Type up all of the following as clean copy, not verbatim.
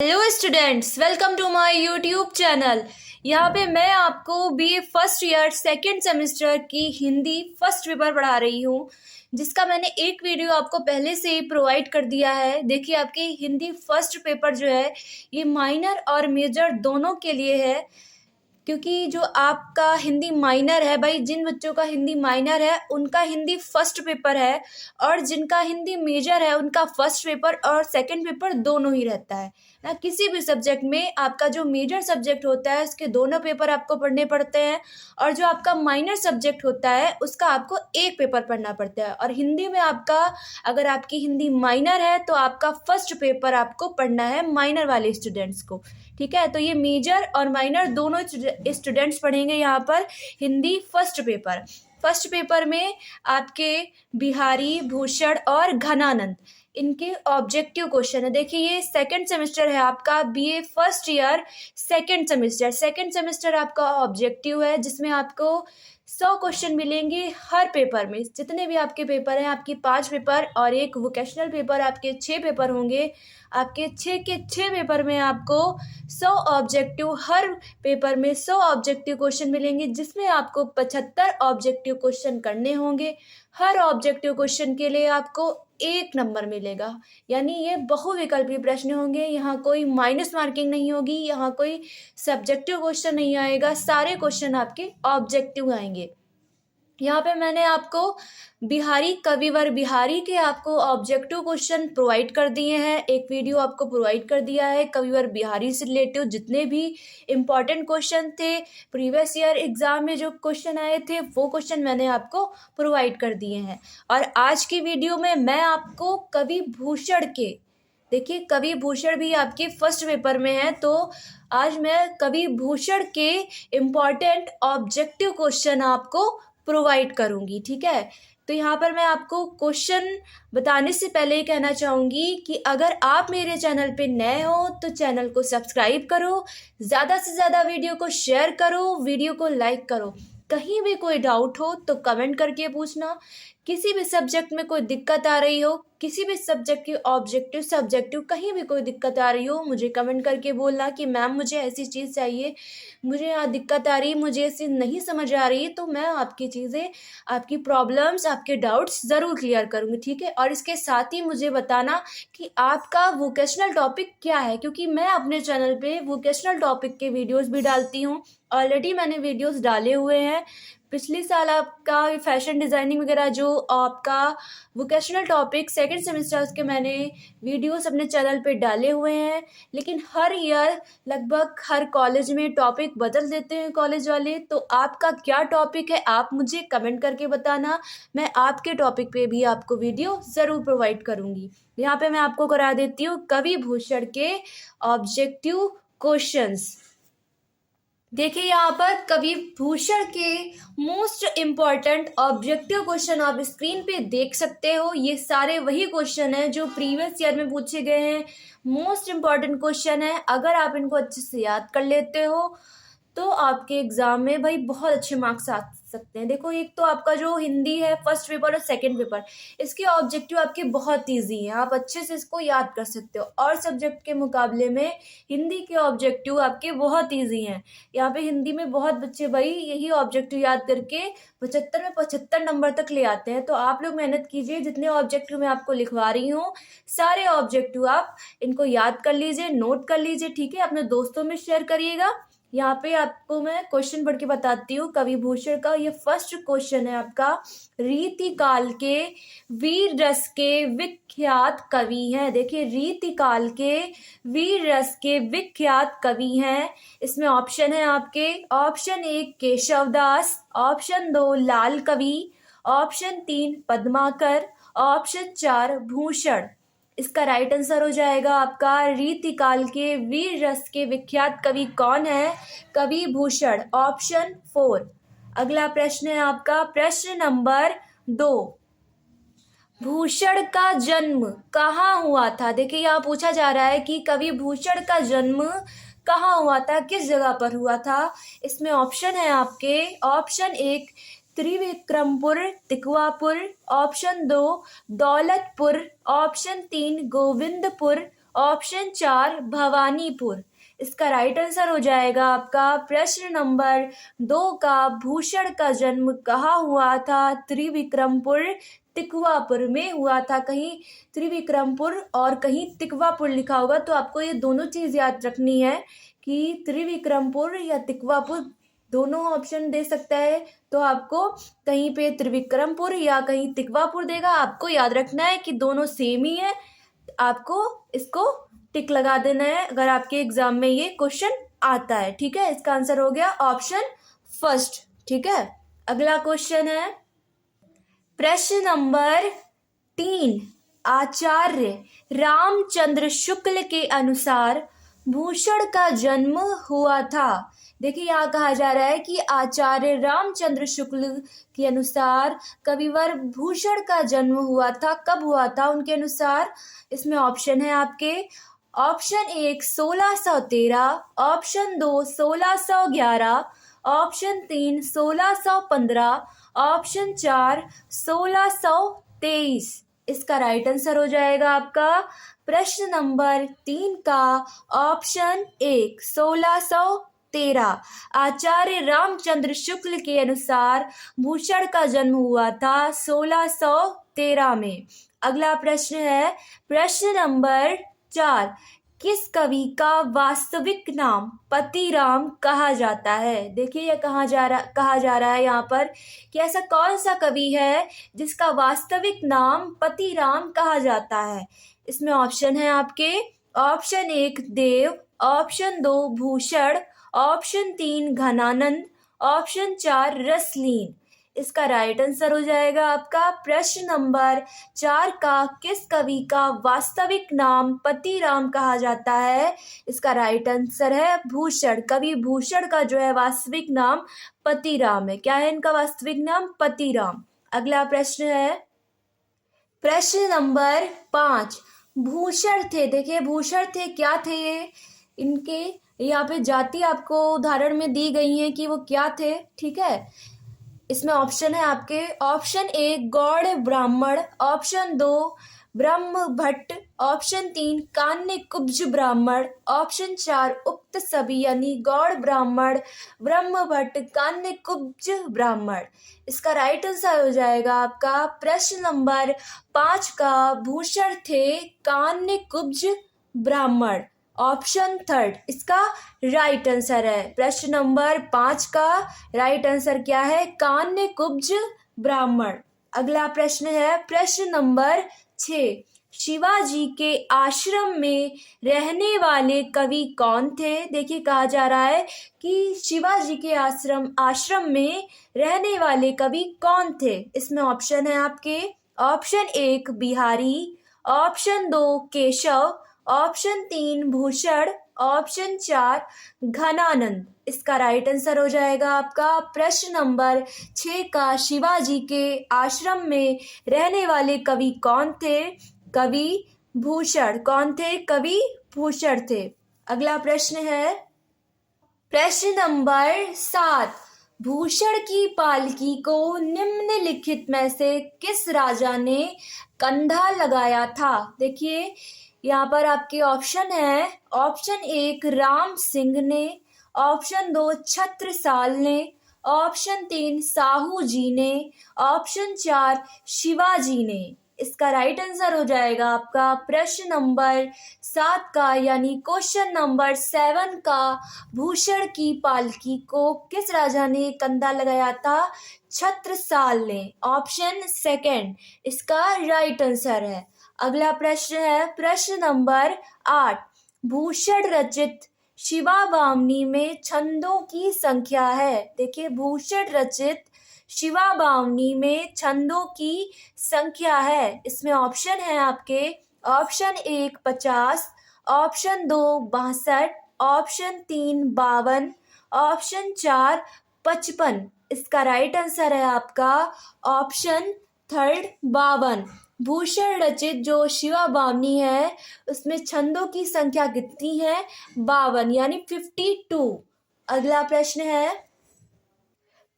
Hello students, welcome to my YouTube channel. यहाँ पे मैं आपको BA first year second semester की हिंदी फर्स्ट पेपर पढ़ा रही हूँ, जिसका मैंने एक वीडियो आपको पहले से ही प्रोवाइड कर दिया है। देखिए, आपकी हिंदी फर्स्ट पेपर जो है ये माइनर और मेजर दोनों के लिए है, क्योंकि जो आपका हिंदी माइनर है भाई, जिन बच्चों का हिंदी माइनर है उनका हिंदी फर्स्ट पेपर है, और जिनका हिंदी मेजर है उनका फर्स्ट पेपर और सेकंड पेपर दोनों ही रहता है ना। किसी भी सब्जेक्ट में आपका जो मेजर सब्जेक्ट होता है उसके दोनों पेपर आपको पढ़ने पड़ते हैं, और जो आपका माइनर सब्जेक्ट होता है उसका आपको एक पेपर पढ़ना पड़ता है। और हिंदी में आपका, अगर आपकी हिंदी माइनर है तो आपका फर्स्ट पेपर आपको पढ़ना है माइनर वाले स्टूडेंट्स को। ठीक है, तो ये मेजर और माइनर दोनों स्टूडेंट्स पढ़ेंगे यहाँ पर Hindi first paper. First paper में आपके बिहारी, भूषण और घनानंद, इनके ऑब्जेक्टिव क्वेश्चन है। देखिए, ये सेकंड सेमेस्टर है आपका, BA first year second semester आपका ऑब्जेक्टिव है, जिसमें आपको 100 क्वेश्चन मिलेंगे हर पेपर में। जितने भी आपके पेपर हैं, आपकी 5 पेपर और एक वोकेशनल पेपर, आपके 6 पेपर होंगे। आपके 6 के 6 पेपर में आपको 100 ऑब्जेक्टिव, हर पेपर में 100 ऑब्जेक्टिव क्वेश्चन मिलेंगे, जिसमें आपको 75 ऑब्जेक्टिव क्वेश्चन करने होंगे। हर ऑब्जेक्टिव क्वेश्चन के लिए आपको 1 नंबर मिलेगा, यानी ये बहुविकल्पी प्रश्न होंगे। यहाँ कोई माइनस मार्किंग नहीं होगी, यहाँ कोई सब्जेक्टिव क्वेश्चन नहीं आएगा, सारे क्वेश्चन आपके ऑब्जेक्टिव आएंगे। यहाँ पे मैंने आपको बिहारी, कविवर बिहारी के आपको ऑब्जेक्टिव क्वेश्चन प्रोवाइड कर दिए हैं। एक वीडियो आपको प्रोवाइड कर दिया है कविवर बिहारी से रिलेटेड जितने भी इम्पॉर्टेंट क्वेश्चन थे, प्रीवियस ईयर एग्जाम में जो क्वेश्चन आए थे, वो क्वेश्चन मैंने आपको प्रोवाइड कर दिए हैं। और आज की वीडियो में मैं आपको कवि भूषण के, देखिए कवि भूषण भी आपके फर्स्ट पेपर में है, तो आज मैं कवि भूषण के इम्पॉर्टेंट ऑब्जेक्टिव क्वेश्चन आपको प्रोवाइड करूंगी। ठीक है, तो यहाँ पर मैं आपको क्वेश्चन बताने से पहले ही कहना चाहूँगी कि अगर आप मेरे चैनल पे नए हो तो चैनल को सब्सक्राइब करो, ज़्यादा से ज़्यादा वीडियो को शेयर करो, वीडियो को लाइक करो। कहीं भी कोई डाउट हो तो कमेंट करके पूछना। किसी भी सब्जेक्ट में कोई दिक्कत आ रही हो, किसी भी सब्जेक्ट की ऑब्जेक्टिव, सब्जेक्टिव कहीं भी कोई दिक्कत आ रही हो, मुझे कमेंट करके बोलना कि मैम मुझे ऐसी चीज़ चाहिए, मुझे यहाँ दिक्कत आ रही है, मुझे ऐसी नहीं समझ आ रही है, तो मैं आपकी चीज़ें, आपकी प्रॉब्लम्स, आपके डाउट्स ज़रूर क्लियर करूँगी। ठीक है, और इसके साथ ही मुझे बताना कि आपका वोकेशनल टॉपिक क्या है, क्योंकि मैं अपने चैनल पे वोकेशनल टॉपिक के वीडियोस भी डालती हूँ। ऑलरेडी मैंने वीडियोस डाले हुए हैं। पिछले साल आपका फैशन डिज़ाइनिंग वगैरह जो आपका वोकेशनल टॉपिक सेकंड सेमेस्टर के मैंने वीडियोस अपने चैनल पे डाले हुए हैं। लेकिन हर ईयर लगभग हर कॉलेज में टॉपिक बदल देते हैं कॉलेज वाले, तो आपका क्या टॉपिक है आप मुझे कमेंट करके बताना। मैं आपके टॉपिक पे भी आपको वीडियो ज़रूर प्रोवाइड करूँगी। यहाँ पे मैं आपको करा देती हूँ कवि भूषण के ऑब्जेक्टिव क्वेश्चंस। देखिए, यहाँ पर कवि भूषण के मोस्ट इम्पॉर्टेंट ऑब्जेक्टिव क्वेश्चन आप स्क्रीन पे देख सकते हो। ये सारे वही क्वेश्चन हैं जो प्रीवियस ईयर में पूछे गए हैं। मोस्ट इम्पॉर्टेंट क्वेश्चन है, अगर आप इनको अच्छे से याद कर लेते हो तो आपके एग्जाम में भाई बहुत अच्छे मार्क्स आ सकते हैं। देखो, एक तो आपका जो हिंदी है फर्स्ट पेपर और सेकंड पेपर, इसके ऑब्जेक्टिव आपके बहुत इजी हैं, आप अच्छे से इसको याद कर सकते हो। और सब्जेक्ट के मुकाबले में हिंदी के ऑब्जेक्टिव आपके बहुत इजी हैं। यहाँ पे हिंदी में बहुत बच्चे भाई यही ऑब्जेक्टिव याद करके 75 में 75 नंबर तक ले आते हैं। तो आप लोग मेहनत कीजिए, जितने ऑब्जेक्टिव मैं आपको लिखवा रही हूँ सारे ऑब्जेक्टिव आप इनको याद कर लीजिए, नोट कर लीजिए। ठीक है, अपने दोस्तों में शेयर करिएगा। यहाँ पे आपको मैं क्वेश्चन पढ़ के बताती हूँ कवि भूषण का। ये फर्स्ट क्वेश्चन है आपका, रीतिकाल के वीर रस के विख्यात कवि हैं। देखिए, रीतिकाल के वीर रस के विख्यात कवि हैं। इसमें ऑप्शन है आपके, ऑप्शन 1 केशवदास, ऑप्शन 2 लाल कवि, ऑप्शन 3 पद्माकर, ऑप्शन 4 भूषण। इसका राइट आंसर हो जाएगा आपका रीतिकाल के वीर रस के विख्यात कवि कौन है? कवि भूषण, ऑप्शन 4। अगला प्रश्न है आपका, प्रश्न नंबर 2। भूषण का जन्म कहाँ हुआ था? देखिए, यहाँ पूछा जा रहा है कि कवि भूषण का जन्म कहाँ हुआ था, किस जगह पर हुआ था। इसमें ऑप्शन है आपके, option 1 Trivikrampur Tikwapur, option 2 Daulatpur, option 3 Govindpur, option 4 Bhawanipur. इसका राइट आंसर हो जाएगा आपका प्रश्न नंबर 2 का भूषण का जन्म कहाँ हुआ था? त्रिविक्रमपुर तिकवापुर में हुआ था। कहीं त्रिविक्रमपुर और कहीं तिकवापुर लिखा होगा, तो आपको ये दोनों चीज़ याद रखनी है कि त्रिविक्रमपुर या तिकवापुर दोनों ऑप्शन दे सकता है, तो आपको कहीं पे त्रिविक्रमपुर या कहीं तिकवापुर देगा। आपको याद रखना है कि दोनों सेम ही है, आपको इसको टिक लगा देना है अगर आपके एग्जाम में ये क्वेश्चन आता है। ठीक है, इसका आंसर हो गया ऑप्शन फर्स्ट। ठीक है, अगला क्वेश्चन है प्रश्न नंबर 3। आचार्य रामचंद्र शुक्ल के अनुसार भूषण का जन्म हुआ था। देखिए, यहाँ कहा जा रहा है कि आचार्य रामचंद्र शुक्ल के अनुसार कविवर भूषण का जन्म हुआ था। कब हुआ था उनके अनुसार? इसमें ऑप्शन है आपके। Option 1 1613, option 2 1611, option 3 1615, option 4 1623। इसका राइट आंसर हो जाएगा आपका प्रश्न नंबर 3 का ऑप्शन 1 1613। आचार्य रामचंद्र शुक्ल के अनुसार भूषण का जन्म हुआ था 1613 में। अगला प्रश्न है प्रश्न नंबर 4। किस कवि का वास्तविक नाम पतिराम कहा जाता है? देखिए, यह कहा जा रहा है यहाँ पर कि ऐसा कौन सा कवि है जिसका वास्तविक नाम पतिराम कहा जाता है। इसमें ऑप्शन है आपके। Option 1 Dev, option 2 Bhushan, option 3 Ghananand, option 4 Rasleen. इसका राइट आंसर हो जाएगा आपका प्रश्न नंबर 4 का किस कवि का वास्तविक नाम पतिराम कहा जाता है? इसका राइट आंसर है भूषण। कवि भूषण का जो है वास्तविक नाम पतिराम है। क्या है इनका वास्तविक नाम? पतिराम। अगला प्रश्न है प्रश्न नंबर 5। भूषण थे, देखिए भूषण थे, क्या थे ये? इनके यहाँ पे जाति आपको उदाहरण में दी गई है कि वो क्या थे। ठीक है, इसमें ऑप्शन है आपके। ऑप्शन 1 गौड़ ब्राह्मण, ऑप्शन 2 ब्रह्म भट्ट, ऑप्शन 3 कान्य कुब्ज ब्राह्मण, ऑप्शन 4 उक्त सभी यानी गौड़ ब्राह्मण, ब्रह्म भट्ट, कान्य कुब्ज ब्राह्मण। इसका राइट आंसर हो जाएगा आपका प्रश्न नंबर 5 का भूषण थे कान्य कुब्ज ब्राह्मण, ऑप्शन 3 इसका राइट आंसर है। प्रश्न नंबर 5 का राइट आंसर क्या है? कान्य कुब्ज ब्राह्मण। अगला प्रश्न है प्रश्न नंबर 6। शिवाजी के आश्रम में रहने वाले कवि कौन थे? देखिए, कहा जा रहा है कि शिवाजी के आश्रम में रहने वाले कवि कौन थे। इसमें ऑप्शन है आपके। Option 1 Bihari, option 2 Keshav, option 3 Bhushan, option 4 Ghananand. इसका राइट आंसर हो जाएगा आपका प्रश्न नंबर 6 का शिवाजी के आश्रम में रहने वाले कवि कौन थे? कवि भूषण। कौन थे? कवि भूषण थे। अगला प्रश्न है प्रश्न नंबर 7। भूषण की पालकी को निम्नलिखित में से किस राजा ने कंधा लगाया था? देखिए, यहाँ पर आपके ऑप्शन है। ऑप्शन 1 राम सिंह ने, ऑप्शन 2 छत्रसाल ने, ऑप्शन 3 साहू जी ने, ऑप्शन 4 शिवाजी ने। इसका राइट आंसर हो जाएगा आपका प्रश्न नंबर 7 का यानी क्वेश्चन नंबर 7 का भूषण की पालकी को किस राजा ने कंधा लगाया था? छत्रसाल ने। ऑप्शन 2 इसका राइट आंसर है। अगला प्रश्न है प्रश्न नंबर 8। भूषण रचित शिवाबामनी में छंदों की संख्या है। देखिए, भूषण रचित शिवाबामनी में छंदों की संख्या है। इसमें ऑप्शन है आपके। Option 1 50, option 2 62, option 3 52, option 4 55। इसका राइट आंसर है आपका ऑप्शन 3 52। भूषण रचित जो शिवाबामनी है उसमें छंदों की संख्या कितनी है? 52 यानी 52। अगला प्रश्न है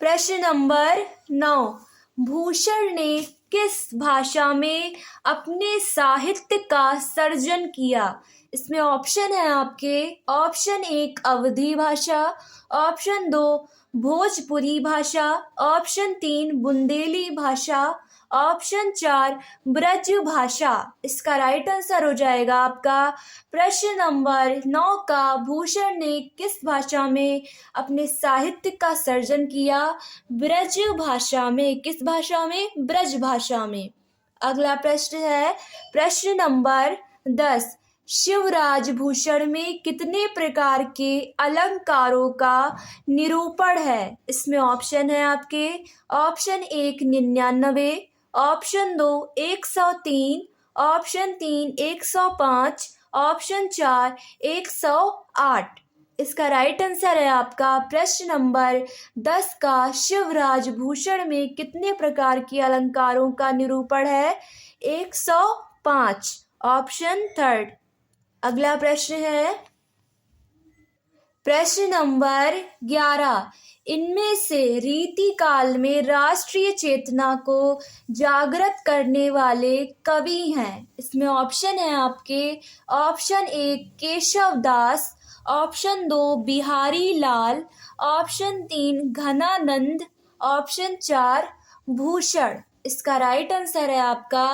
प्रश्न नंबर 9। भूषण ने किस भाषा में अपने साहित्य का सर्जन किया? इसमें ऑप्शन है आपके ऑप्शन 1 अवधी भाषा, ऑप्शन 2 भोजपुरी भाषा, ऑप्शन 3 बुंदेली भाषा, ऑप्शन 4 ब्रज भाषा। इसका राइट आंसर हो जाएगा आपका प्रश्न नंबर 9 का भूषण ने किस भाषा में अपने साहित्य का सर्जन किया? ब्रज भाषा में। किस भाषा में? ब्रज भाषा में। अगला प्रश्न है प्रश्न नंबर 10। शिवराज भूषण में कितने प्रकार के अलंकारों का निरूपण है? इसमें ऑप्शन है आपके ऑप्शन 1 99, ऑप्शन 2 103, ऑप्शन 3 105, ऑप्शन 4 108। इसका राइट आंसर है आपका प्रश्न नंबर 10 का शिवराज भूषण में कितने प्रकार के अलंकारों का निरूपण है? 105, ऑप्शन 3। अगला प्रश्न है प्रश्न नंबर 11। इनमें से रीति काल में राष्ट्रीय चेतना को जागृत करने वाले कवि हैं? इसमें ऑप्शन है आपके ऑप्शन 1 केशव दास, ऑप्शन 2 बिहारी लाल, ऑप्शन 3 घनानंद, ऑप्शन 4 भूषण। इसका राइट आंसर है आपका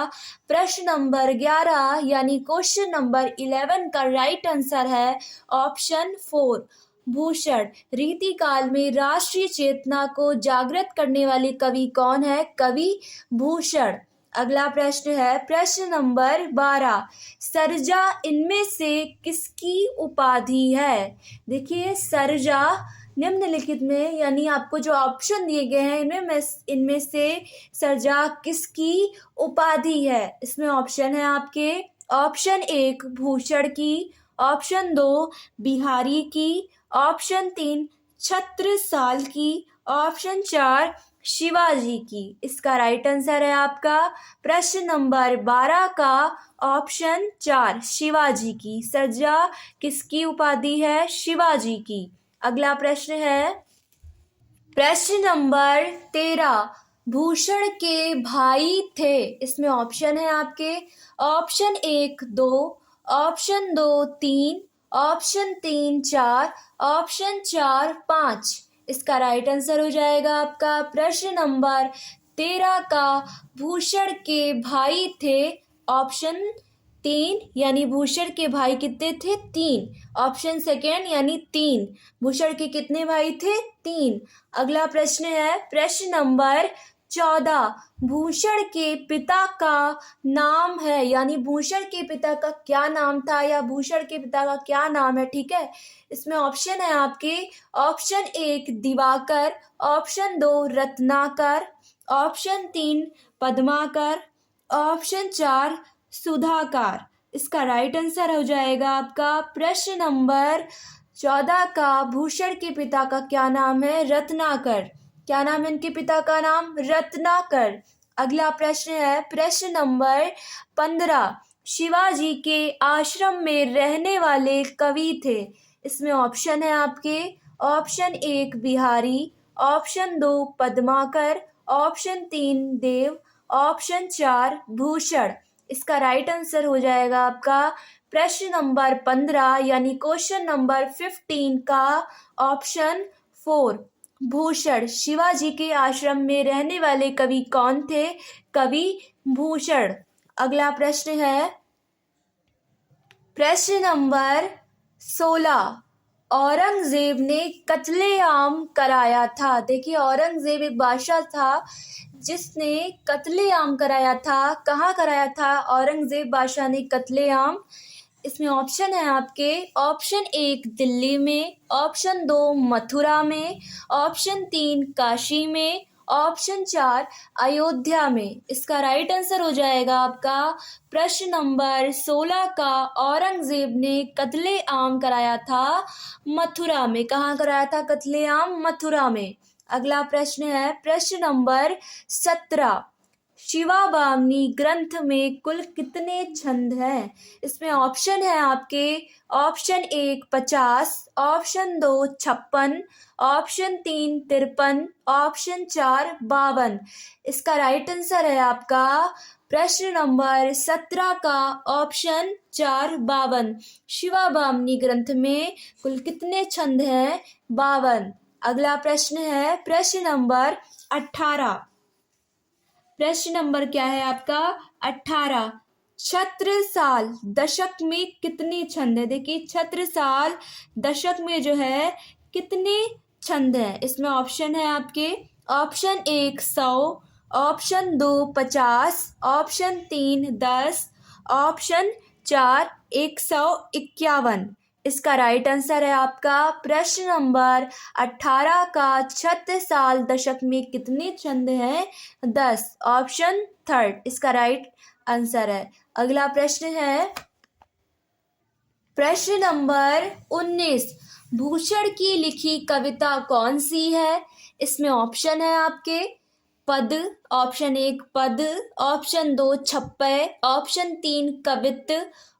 प्रश्न नंबर 11 यानी क्वेश्चन नंबर 11 का राइट आंसर है ऑप्शन 4 भूषण। रीति काल में राष्ट्रीय चेतना को जागृत करने वाले कवि कौन है? कवि भूषण। अगला प्रश्न है प्रश्न नंबर 12। सर्जा इनमें से किसकी उपाधि है? देखिए सर्जा निम्नलिखित में यानी आपको जो ऑप्शन दिए गए हैं इनमें से सर्जा किसकी उपाधि है? इसमें ऑप्शन है आपके ऑप्शन 1 भूषण की, ऑप्शन 2 बिहारी की, ऑप्शन 3 छत्रसाल की, ऑप्शन 4 शिवाजी की। इसका राइट आंसर है आपका प्रश्न नंबर 12 का ऑप्शन 4 शिवाजी की। सर्जा किसकी उपाधि है? शिवाजी की। अगला प्रश्न है प्रश्न नंबर 13। भूषण के भाई थे? इसमें ऑप्शन है आपके ऑप्शन 1 2, ऑप्शन 2 3, ऑप्शन 3 4, ऑप्शन 4 5। इसका राइट आंसर हो जाएगा आपका प्रश्न नंबर 13 का भूषण के भाई थे ऑप्शन 3 यानी भूषण के भाई कितने थे? 3। ऑप्शन सेकेंड यानी 3। भूषण के कितने भाई थे? 3। अगला प्रश्न है प्रश्न नंबर 14। भूषण के पिता का नाम है यानी भूषण के पिता का क्या नाम था या भूषण के पिता का क्या नाम है? ठीक है, इसमें ऑप्शन है आपके option 1 Diwakar, option 2 Ratnakar, option 3 Padmakar, option 4 Sudhakar. इसका राइट आंसर हो जाएगा आपका प्रश्न नंबर 14 का भूषण के पिता का क्या नाम है? रत्नाकर। क्या नाम है इनके पिता का नाम? रत्नाकर। अगला प्रश्न है प्रश्न नंबर 15। शिवाजी के आश्रम में रहने वाले कवि थे? इसमें ऑप्शन है आपके option 1 Bihari, option 2 Padmakar, option 3 देव, ऑप्शन 4 भूषण। इसका राइट आंसर हो जाएगा आपका प्रश्न नंबर 15 यानी क्वेश्चन नंबर 15 का ऑप्शन 4 भूषण। शिवाजी के आश्रम में रहने वाले कवि कौन थे? कवि भूषण। अगला प्रश्न है प्रश्न नंबर 16। औरंगजेब ने कत्लेआम कराया था? देखिए औरंगजेब एक बादशाह था जिसने कत्लेआम कराया था। कहाँ कराया था औरंगजेब बादशाह ने कत्लेआम? इसमें ऑप्शन है आपके ऑप्शन 1 दिल्ली में, ऑप्शन 2 मथुरा में, ऑप्शन 3 काशी में, ऑप्शन 4 अयोध्या में। इसका राइट आंसर हो जाएगा आपका प्रश्न नंबर 16 का औरंगजेब ने कत्लेआम कराया था मथुरा में। कहाँ कराया था कत्लेआम? मथुरा में। अगला प्रश्न है प्रश्न नंबर 17। शिवाबामनी ग्रंथ में कुल कितने छंद हैं? इसमें ऑप्शन है आपके ऑप्शन 1 50, ऑप्शन 2 56, ऑप्शन 3 53, ऑप्शन 4 52। इसका राइट आंसर है आपका प्रश्न नंबर 17 का ऑप्शन 4 52। शिवाभामनी ग्रंथ में कुल कितने छंद हैं? 52। अगला प्रश्न है प्रश्न नंबर 18। प्रश्न नंबर क्या है आपका? 18। छत्रसाल दशक में कितने छंद है? देखिए छत्रसाल दशक में जो है कितने छंद हैं? इसमें ऑप्शन है आपके। Option 1 100, option 2 50, option 3 10, option 4 151। इसका राइट आंसर है आपका प्रश्न नंबर 18 का छत्रसाल दशक में कितने छंद हैं? 10। ऑप्शन 3 इसका राइट आंसर है। अगला प्रश्न है प्रश्न नंबर 19। भूषण की लिखी कविता कौन सी है? इसमें ऑप्शन है आपके। पद, ऑप्शन 1 पद, ऑप्शन 2 छप्पय, ऑप्शन 3 कवित्त,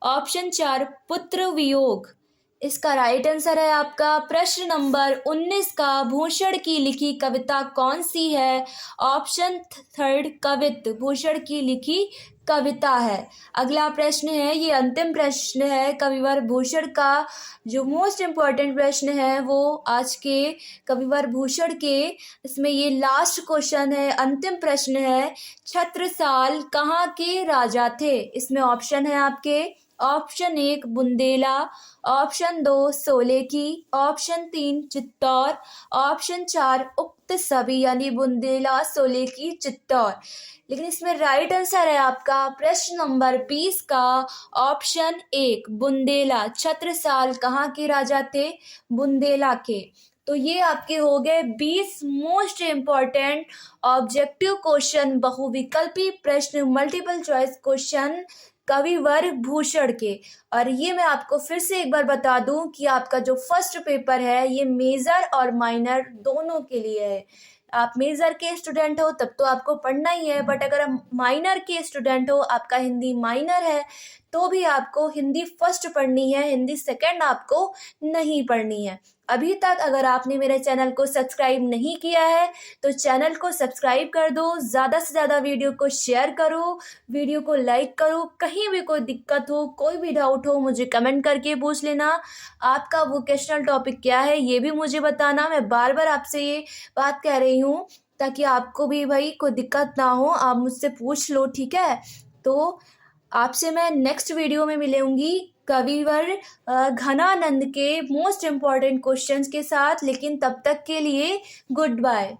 ऑप्शन 4 पुत्र वियोग। इसका राइट आंसर है आपका प्रश्न नंबर 19 का भूषण की लिखी कविता कौन सी है? ऑप्शन 3 कवित्त भूषण की लिखी कविता है। अगला प्रश्न है, ये अंतिम प्रश्न है कविवर भूषण का। जो मोस्ट इम्पॉर्टेंट प्रश्न है वो आज के कविवर भूषण के, इसमें ये लास्ट क्वेश्चन है, अंतिम प्रश्न है। छत्रसाल कहाँ के राजा थे? इसमें ऑप्शन है आपके। Option 1 Bundela, option 2 Solanki, option 3 Chittor, option 4 उक्त सभी, यानी बुंदेला, सोलेकी, चित्तौड़। लेकिन इसमें राइट आंसर है आपका प्रश्न नंबर 20 का ऑप्शन 1 बुंदेला। छत्रसाल कहाँ के राजा थे? बुंदेला के। तो ये आपके हो गए 20 मोस्ट इम्पॉर्टेंट ऑब्जेक्टिव क्वेश्चन, बहुविकल्पी प्रश्न, मल्टीपल चॉइस क्वेश्चन कविवर भूषण के। और ये मैं आपको फिर से एक बार बता दूं कि आपका जो फर्स्ट पेपर है ये मेजर और माइनर दोनों के लिए है। आप मेजर के स्टूडेंट हो तब तो आपको पढ़ना ही है, बट अगर आप माइनर के स्टूडेंट हो, आपका हिंदी माइनर है, तो भी आपको हिंदी फर्स्ट पढ़नी है, हिंदी सेकंड आपको नहीं पढ़नी है। अभी तक अगर आपने मेरे चैनल को सब्सक्राइब नहीं किया है तो चैनल को सब्सक्राइब कर दो, ज़्यादा से ज़्यादा वीडियो को शेयर करो, वीडियो को लाइक करो। कहीं भी कोई दिक्कत हो, कोई भी डाउट हो, मुझे कमेंट करके पूछ लेना। आपका वोकेशनल टॉपिक क्या है ये भी मुझे बताना। मैं बार बार आपसे ये बात कह रही हूँ ताकि आपको भी भाई कोई दिक्कत ना हो, आप मुझसे पूछ लो, ठीक है? तो आपसे मैं नेक्स्ट वीडियो में मिलूंगी कविवर घनानंद के मोस्ट इम्पॉर्टेंट क्वेश्चंस के साथ। लेकिन तब तक के लिए गुड बाय।